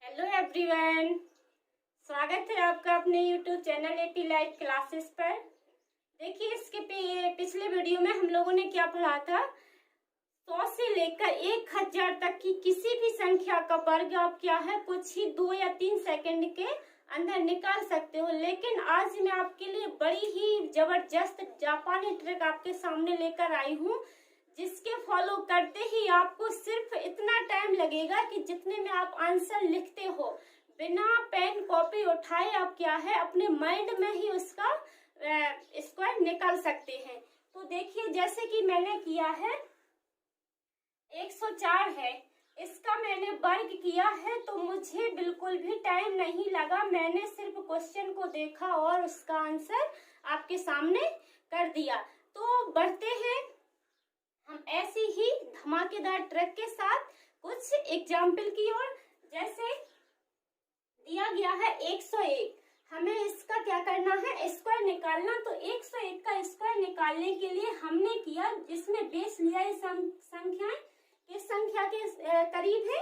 Hello everyone, स्वागत है आपका अपने YouTube channel eighty live classes पर। देखिए इसके पिछले वीडियो में हम लोगों ने क्या पढ़ा था। 100 से लेकर 1000 तक की किसी भी संख्या का वर्ग आप क्या है कुछ ही 2 या 3 सेकंड के अंदर निकाल सकते हो। लेकिन आज मैं आपके लिए बड़ी ही जबरदस्त जापानी ट्रिक आपके सामने लेकर आई हूँ, जिसके फॉलो करते ही आपको सिर्फ इतना टाइम लगेगा कि जितने में आप आंसर लिखते हो, बिना पेन कॉपी उठाए आप क्या है अपने माइंड में ही उसका स्क्वायर निकाल सकते हैं। तो देखिए जैसे कि मैंने किया है 104 है, इसका मैंने वर्ग किया है तो मुझे बिल्कुल भी टाइम नहीं लगा। मैंने सिर्फ क्वेश्चन को देखा और उसका आंसर आपके सामने कर दिया। तो बढ़ते हैं हम ऐसी ही धमाकेदार ट्रिक के साथ कुछ एग्जाम्पल की ओर। जैसे दिया गया है 101, हमें इसका क्या करना है स्क्वायर निकालना। तो 101 का स्क्वायर निकालने के लिए हमने किया, जिसमें बेस लिया है संख्याएं किस संख्या के करीब है,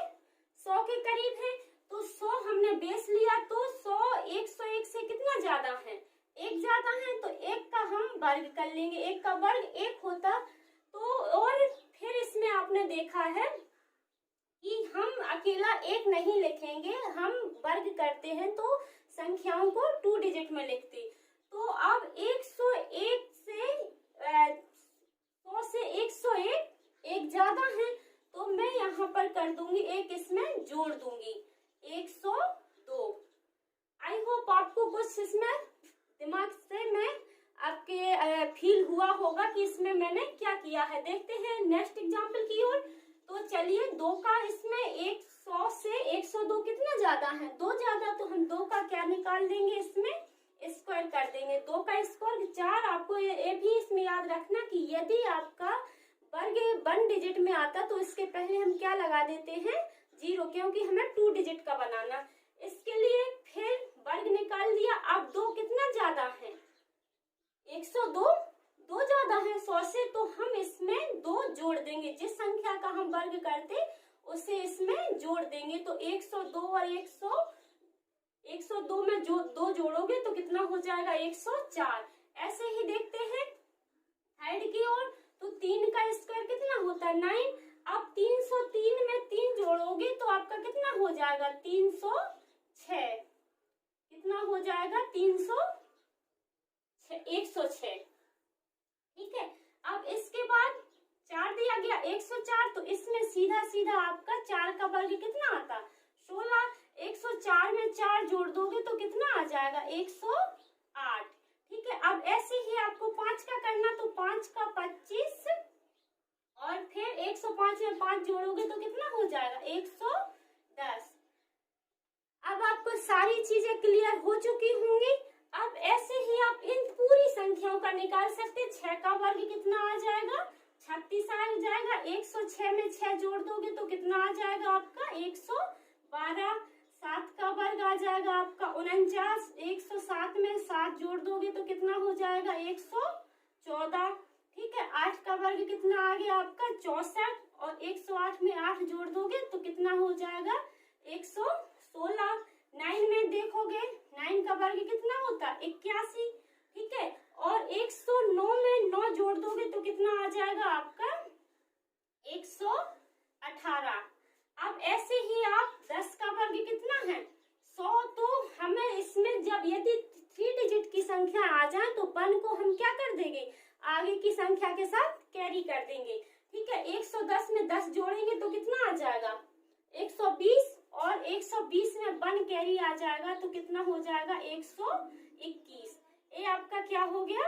100 के करीब है। तो 100 हमने बेस लिया, तो 100 101 से कितना ज्यादा है, 1 ज्यादा है, तो 1 का हम वर्ग कर लेंगे। 1 का वर्ग 1 होता। तो और फिर इसमें आपने देखा है कि हम अकेला 1 नहीं लिखेंगे, हम वर्ग करते हैं तो संख्याओं को 2 डिजिट में लिखते। तो अब 101 से 100 से 101 1 ज्यादा है, तो मैं यहाँ पर कर दूंगी 1 इसमें जोड़ दूंगी 102। आई होप आपको कुछ इसमें दिमाग से मैं आपके फील हुआ होगा कि इसमें मैंने क्या किया है। देखते हैं नेक्स्ट एग्जांपल की ओर। तो चलिए 2 का इसमें 100 से 102 कितना ज्यादा है, 2 ज्यादा, तो हम 2 का क्या निकाल देंगे, इसमें स्क्वायर कर देंगे। 2 का स्क्वायर 4। आपको ये भी इसमें याद रखना कि यदि आपका वर्ग 1 डिजिट में आता तो इसके पहले हम क्या लगा देते हैं, 0, क्योंकि हमें 2 डिजिट का बनाना। इसके लिए फिर वर्ग निकाल दिया। अब 2 कितना ज्यादा है, 102, 2 ज्यादा है 100 से, तो हम इसमें 2 जोड़ देंगे। जिस संख्या का हम वर्ग करते उसे इसमें जोड़ देंगे। तो 102 और 102 में जो 2 जोड़ोगे तो कितना हो जाएगा, 104। ऐसे ही देखते हैं थर्ड की ओर। तो 3 का स्क्वायर कितना होता है, 9। अब 303 में 3 जोड़ोगे तो आपका कितना हो जाएगा, 306। कितना हो जाएगा, 106। ठीक है। अब इसके बाद 4 दिया गया 104, तो इसमें सीधा सीधा आपका 4 का वर्ग कितना आता, 16। 104 में 4 जोड़ दोगे तो कितना आ जाएगा, 108। ठीक है। अब ऐसे ही आपको 5 का करना, तो 5 का 25 और फिर 105 में 5 जोड़ोगे तो कितना हो जाएगा, 110। अब आपको सारी चीजें क्लियर हो चुकी होंगी। अब ऐसे ही आप इन पूरी संख्याओं का निकाल सकते हैं। 6 का वर्ग कितना आ जाएगा, 36 आ जाएगा। 106 में 6 जोड़ दोगे तो कितना आ जाएगा आपका, 112। 7 का वर्ग आ जाएगा आपका 49। 107 में 7 जोड़ दोगे तो कितना हो जाएगा, 114। ठीक है। 8 का वर्ग कितना आ गया आपका, 64, और 108 में 8 जोड़ दोगे तो कितना हो जाएगा, 116। 9 में देखोगे 9 का वर्ग कितना होता है, 81। ठीक है। और 109 में 9 जोड़ दोगे तो कितना आ जाएगा आपका, 118। अब ऐसे ही आप 10 का वर्ग कितना है, 100। तो हमें इसमें जब यदि 3 डिजिट की संख्या आ जाए तो 1 को हम क्या कर देंगे, आगे की संख्या के साथ कैरी कर देंगे। ठीक है। 110 में 10 जोड़ेंगे तो कितना आ जाएगा, 120, और 120 में 1 कैरी आ जाएगा तो कितना हो जाएगा, 121। ये आपका क्या हो गया,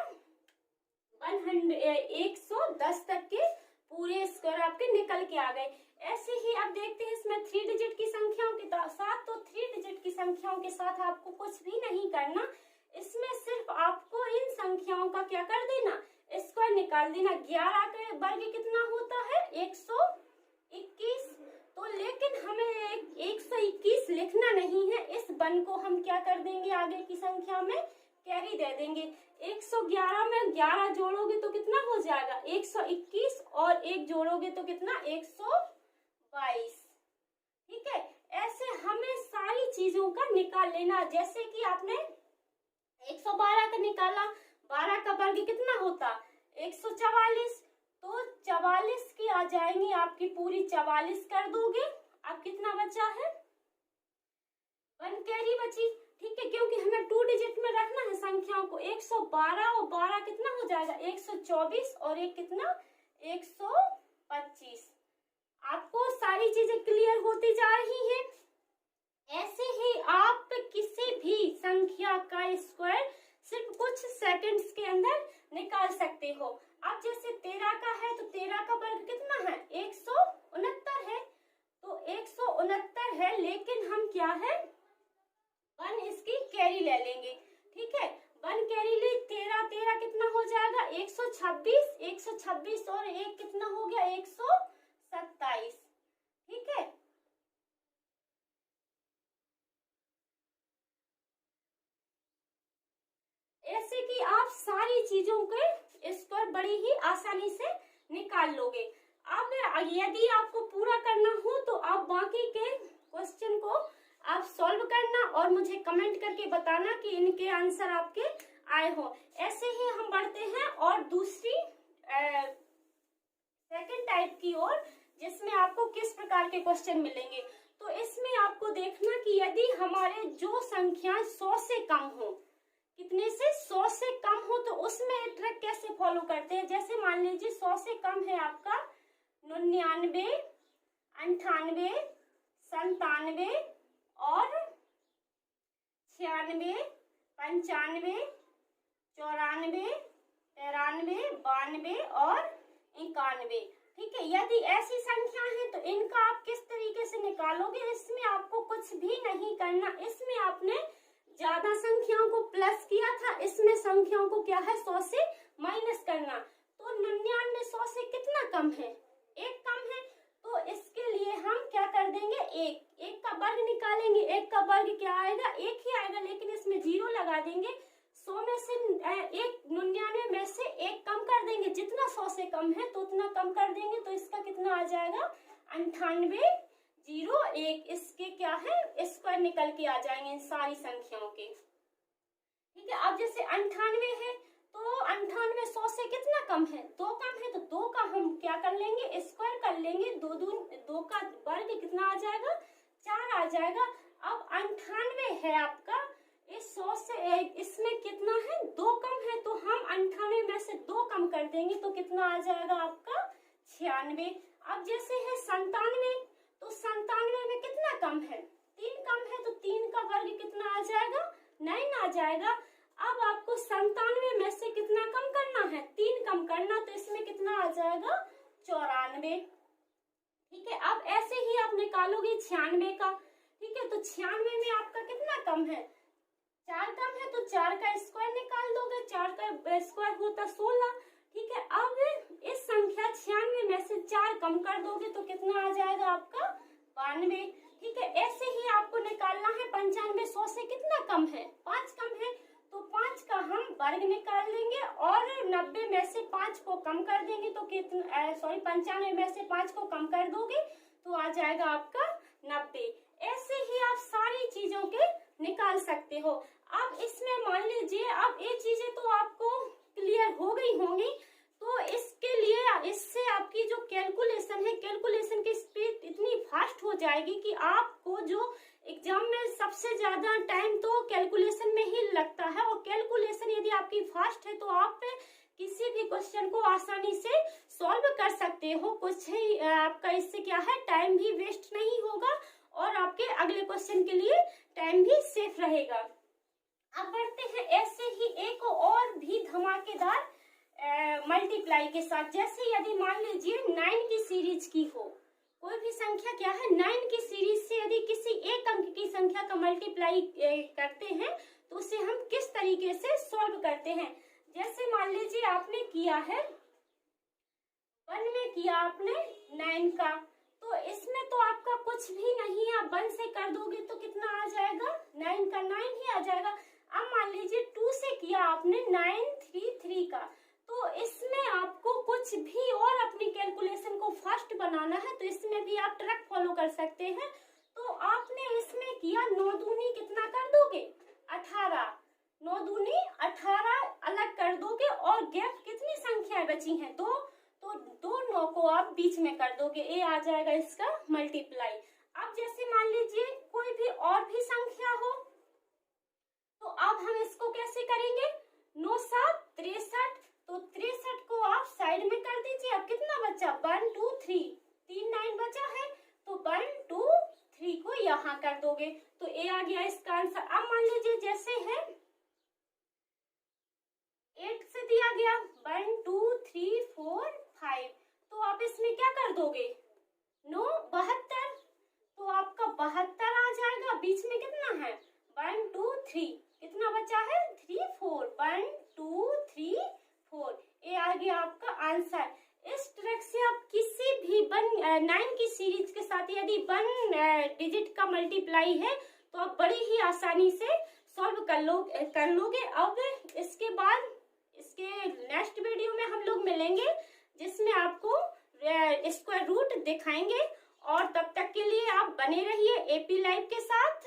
110 तक के पूरे स्क्वायर आपके निकल के आ गए। ऐसे ही आप देखते हैं इसमें 3 डिजिट की संख्याओं के साथ, तो 3 डिजिट की संख्याओं के साथ आपको कुछ भी नहीं करना। इसमें सिर्फ आपको इन संख्याओं का क्या कर देना, स्क्वायर निकाल देना। 11 का वर्ग कितना होता है, 121। तो लेकिन हमें 121 लिखना नहीं है, इस 1 को हम क्या कर देंगे, आगे की संख्या में कैरी दे देंगे। 111 में 11 जोड़ोगे तो कितना हो जाएगा, 121, और 1 जोड़ोगे तो कितना, 122। ठीक है। ऐसे हमें सारी निकाल लेना। जैसे कि आपने 112 का निकाला, 12 का वर्ग कितना होता 144, तो 44 की आ जाएंगी आपकी पूरी 44 कर दोगे। अब कितना बचा है 1 कैरी बची, ठीक है, क्योंकि हमें 2 डिजिट में रखना है संख्याओं को। 112 और 12 कितना हो जाएगा 124 और एक कितना 125। आपको सारी चीजें क्लियर होती जा रही हैं। ऐसे ही आप किसी भी संख्या का स्क्वायर सिर्फ कुछ सेकंड्स के अंदर निकाल सकते हो। अब जैसे 13 का है तो 13 का वर्ग कितना है 169 है, तो 169 है, लेकिन हम क्या है 1 इसकी कैरी ले लेंगे, ठीक है। 1 कैरी ली, 13 कितना हो जाएगा 126, 126 और एक कितना हो गया 127, ठीक है। ऐसे कि आप सारी चीजों के स्क्वायर बड़ी ही आसानी से निकाल लोगे। अब यदि आपको पूरा करना हो तो आप बाकी के क्वेश्चन को आप सॉल्व करना और मुझे कमेंट करके बताना कि इनके आंसर आपके आए हो। ऐसे ही हम बढ़ते हैं और दूसरी सेकंड टाइप की ओर, जिसमें आपको किस प्रकार के क्वेश्चन मिलेंगे। तो इसमें आपको देखना कि यदि हमारे जो संख्या 100 से कम हो, कितने से 100 से कम हो, तो उसमें ट्रिक कैसे फॉलो करते हैं। जैसे मान लीजिए 100 से कम है आपका 99, 98, 97 और 96, 95, 94, 93, 92 और 91, ठीक है। यदि ऐसी संख्या है तो इनका आप किस तरीके से निकालोगे। इसमें आपको कुछ भी नहीं करना। इसमें आपने ज्यादा संख्याओं को प्लस किया था, इसमें संख्याओं को क्या है 100 से माइनस करना। तो 99 100 से कितना कम है 1 कम है, तो इसके लिए हम क्या कर देंगे 1 का वर्ग निकालेंगे। 1 का वर्ग क्या आएगा 1 ही आएगा, लेकिन इसमें 0 लगा देंगे। 100 में से 99 में से 1 कम कर देंगे, जितना 100 से कम है तो उतना कम कर देंगे। तो इसका कितना आ जाएगा 98, 0, 1। इसके क्या है स्क्वायर निकल के आ जाएंगे इन सारी संख्याओं के, ठीक है। अब जैसे 98 है तो 98 100 से कितना कम है 2 कम है, तो 2 का हम क्या कर लेंगे स्क्वायर कर लेंगे। 2 का वर्ग कितना आ जाएगा 4 आ जाएगा। अब 98 है आपका, इस 100 से इसमें कितना है 2 कम है, तो हम 98 में से 2 कम कर देंगे, तो कितना आ जाएगा आपका 96। अब जैसे है 97, तो 97 में कितना कम है 3 कम है, तो 3 का वर्ग कितना आ जाएगा 9 आ जाएगा। अब आपको 97 में से कितना कम करना है 3 कम करना, तो इसमें कितना आ जाएगा 94, ठीक है। अब ऐसे ही आप निकालोगे 96 का, ठीक है। तो 96 में आपका कितना कम है 4 कम है, तो 4 का स्क्वायर निकाल दोगे। 4 का स्क्वायर होता 16, ठीक है। अब इस संख्या 96 में से 4 कम कर दोगे तो कितना आ जाएगा आपका 92, ठीक है। ऐसे ही आपको निकालना है 95 100 से कितना कम है 5 कम है, तो 5 का हम वर्ग निकाल लेंगे और 90 में से 5 को कम कर देंगे, तो कितना 95 में से 5 को कम कर दोगे तो आ जाएगा आपका 90। ऐसे ही आप सारी चीजों के निकाल सकते हो। अब इसमें मान लीजिए अब ये चीजें तो आपको क्लियर हो गई होंगी, तो इसके लिए इससे आपकी जो कैलकुलेशन है, कैलकुलेशन की स्पीड इतनी फास्ट हो जाएगी कि आपको जो एग्जाम में सबसे ज्यादा टाइम तो कैलकुलेशन में ही लगता है, और कैलकुलेशन यदि आपकी फास्ट है तो आप किसी भी क्वेश्चन को आसानी से सॉल्व कर सकते हो। कुछ ही आपका इससे क्या है टाइम भी वेस्ट नहीं होगा और आपके अगले क्वेश्चन के लिए टाइम भी सेफ रहेगा। अब बढ़ते हैं ऐसे ही एक और भी धमाकेदार मल्टीप्लाई के साथ। जैसे यदि मान लीजिए 9 की सीरीज की हो, कोई भी संख्या क्या है 9 की सीरीज से यदि किसी एक अंक की संख्या का मल्टीप्लाई करते हैं तो उसे हम किस तरीके से सॉल्व करते हैं। जैसे मान लीजिए आपने किया है 1 में किया आपने 9 का, तो इसमें तो आपका कुछ भी नहीं है, आप 1 से कर दोगे तो कितना आ जाएगा 9 का 9 ही आ जाएगा। अब मान लीजिए 2 से किया आपने 933 का, तो इसमें आपको कुछ भी और अपनी कैलकुलेशन को फास्ट बनाना है, तो इसमें भी आप ट्रिक फॉलो कर सकते हैं। तो आपने इसमें किया 9 दूनी कितना 9 दूनी 18 अलग कर दोगे और गैप कितनी संख्याएं बची हैं? 2, तो 2 9 को आप बीच में कर दोगे, ए आ जाएगा इसका मल्टीप्लाई। अब जैसे मान लीजिए कोई भी और भी संख्या हो, तो अब हम इसको कैसे करेंगे? 9 7 63, तो 63 को आप साइड में कर दीजिए। अब कितना बचा? 1 2 3, 3 9 बचा है, तो 1 2 3 को यहाँ कर दोगे, तो ए आ गया इसका आंसर। अब मान लीजिए जैसे है 8 से दिया गया 1 2 3 4 5, तो आप इसमें क्या कर दोगे? 9 72, तो आपका 72 आ जाएगा। बीच में कितना है? 1 2 3, कितना बचा है? 3 4, 1 2 3 4, ये आ गया आपका आंसर। इस ट्रिक से आप किसी भी 9 की सीरीज के साथ यदि 1 डिजिट का मल्टीप्लाई है तो आप बड़ी ही आसानी से सॉल्व कर लोगे। अब इसके बाद इसके नेक्स्ट वीडियो में हम लोग मिलेंगे जिसमें आपको स्क्वायर रूट दिखाएंगे, और तब तक के लिए आप बने रहिए एपी लाइव के साथ।